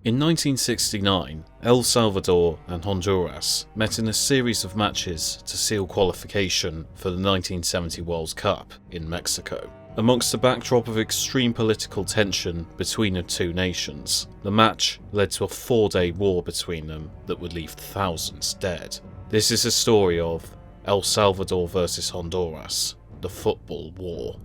In 1969, El Salvador and Honduras met in a series of matches to seal qualification for the 1970 World Cup in Mexico. Amongst a backdrop of extreme political tension between the two nations, the match led to a 4-day war between them that would leave thousands dead. This is a story of El Salvador versus Honduras, the football war.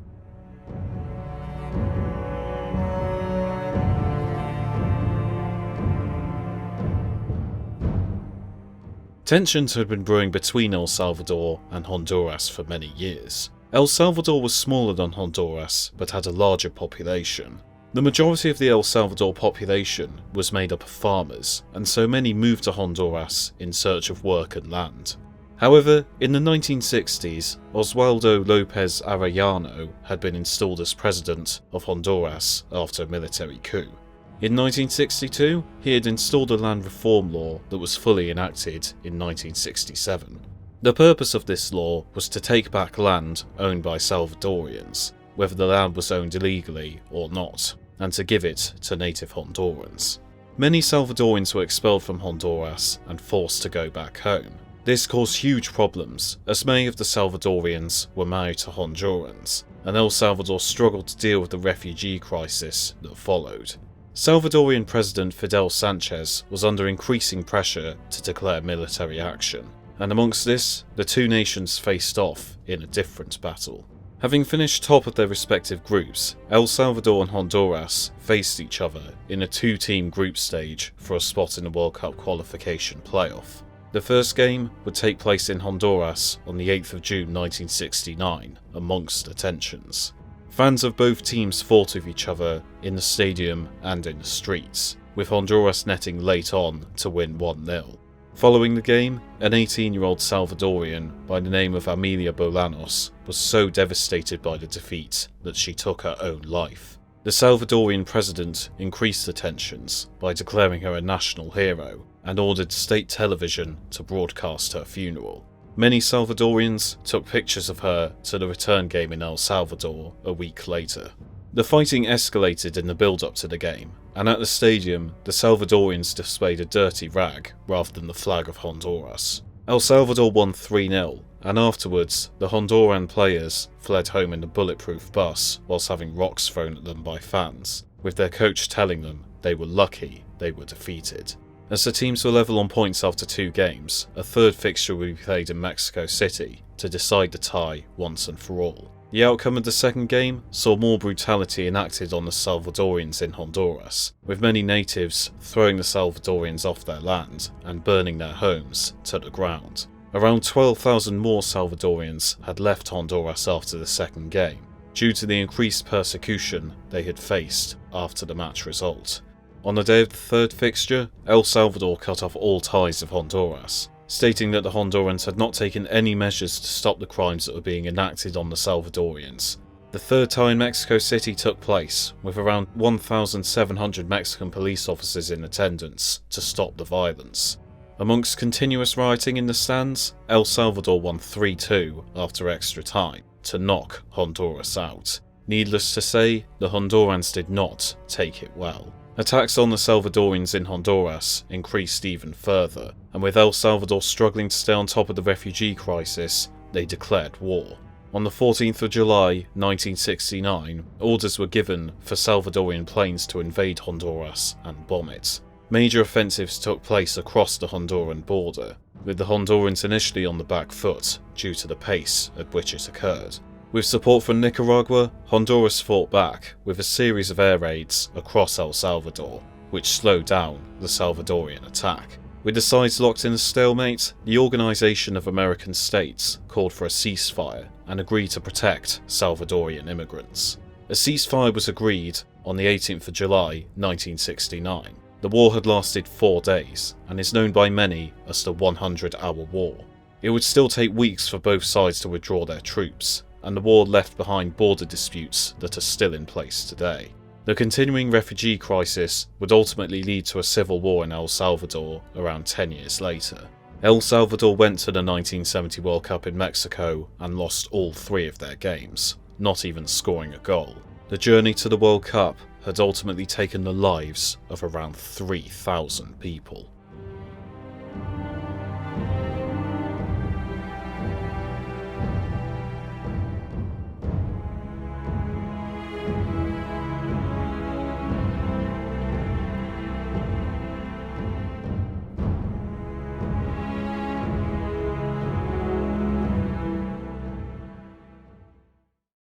Tensions had been brewing between El Salvador and Honduras for many years. El Salvador was smaller than Honduras, but had a larger population. The majority of the El Salvador population was made up of farmers, and so many moved to Honduras in search of work and land. However, in the 1960s, Oswaldo López Arellano had been installed as president of Honduras after a military coup. In 1962, he had installed a land reform law that was fully enacted in 1967. The purpose of this law was to take back land owned by Salvadorians, whether the land was owned illegally or not, and to give it to native Hondurans. Many Salvadorians were expelled from Honduras and forced to go back home. This caused huge problems, as many of the Salvadorians were married to Hondurans, and El Salvador struggled to deal with the refugee crisis that followed. Salvadorian President Fidel Sanchez was under increasing pressure to declare military action, and amongst this, the two nations faced off in a different battle. Having finished top of their respective groups, El Salvador and Honduras faced each other in a two-team group stage for a spot in the World Cup qualification playoff. The first game would take place in Honduras on the 8th of June 1969, amongst the tensions. Fans of both teams fought with each other in the stadium and in the streets, with Honduras netting late on to win 1-0. Following the game, an 18-year-old Salvadorian by the name of Amelia Bolanos was so devastated by the defeat that she took her own life. The Salvadorian president increased the tensions by declaring her a national hero and ordered state television to broadcast her funeral. Many Salvadorians took pictures of her to the return game in El Salvador a week later. The fighting escalated in the build-up to the game, and at the stadium, the Salvadorians displayed a dirty rag rather than the flag of Honduras. El Salvador won 3-0, and afterwards, the Honduran players fled home in a bulletproof bus whilst having rocks thrown at them by fans, with their coach telling them they were lucky they were defeated. As the teams were level on points after 2 games, a third fixture would be played in Mexico City to decide the tie once and for all. The outcome of the second game saw more brutality enacted on the Salvadorians in Honduras, with many natives throwing the Salvadorians off their land and burning their homes to the ground. Around 12,000 more Salvadorians had left Honduras after the second game, due to the increased persecution they had faced after the match result. On the day of the third fixture, El Salvador cut off all ties with Honduras, stating that the Hondurans had not taken any measures to stop the crimes that were being enacted on the Salvadorians. The third tie in Mexico City took place, with around 1,700 Mexican police officers in attendance to stop the violence. Amongst continuous rioting in the stands, El Salvador won 3-2 after extra time to knock Honduras out. Needless to say, the Hondurans did not take it well. Attacks on the Salvadorians in Honduras increased even further, and with El Salvador struggling to stay on top of the refugee crisis, they declared war. On the 14th of July 1969, orders were given for Salvadorian planes to invade Honduras and bomb it. Major offensives took place across the Honduran border, with the Hondurans initially on the back foot due to the pace at which it occurred. With support from Nicaragua, Honduras fought back with a series of air raids across El Salvador, which slowed down the Salvadorian attack. With the sides locked in a stalemate, the Organization of American States called for a ceasefire and agreed to protect Salvadorian immigrants. A ceasefire was agreed on the 18th of July 1969. The war had lasted 4 days and is known by many as the 100-hour war. It would still take weeks for both sides to withdraw their troops, and the war left behind border disputes that are still in place today. The continuing refugee crisis would ultimately lead to a civil war in El Salvador around 10 years later. El Salvador went to the 1970 World Cup in Mexico and lost all 3 of their games, not even scoring a goal. The journey to the World Cup had ultimately taken the lives of around 3,000 people.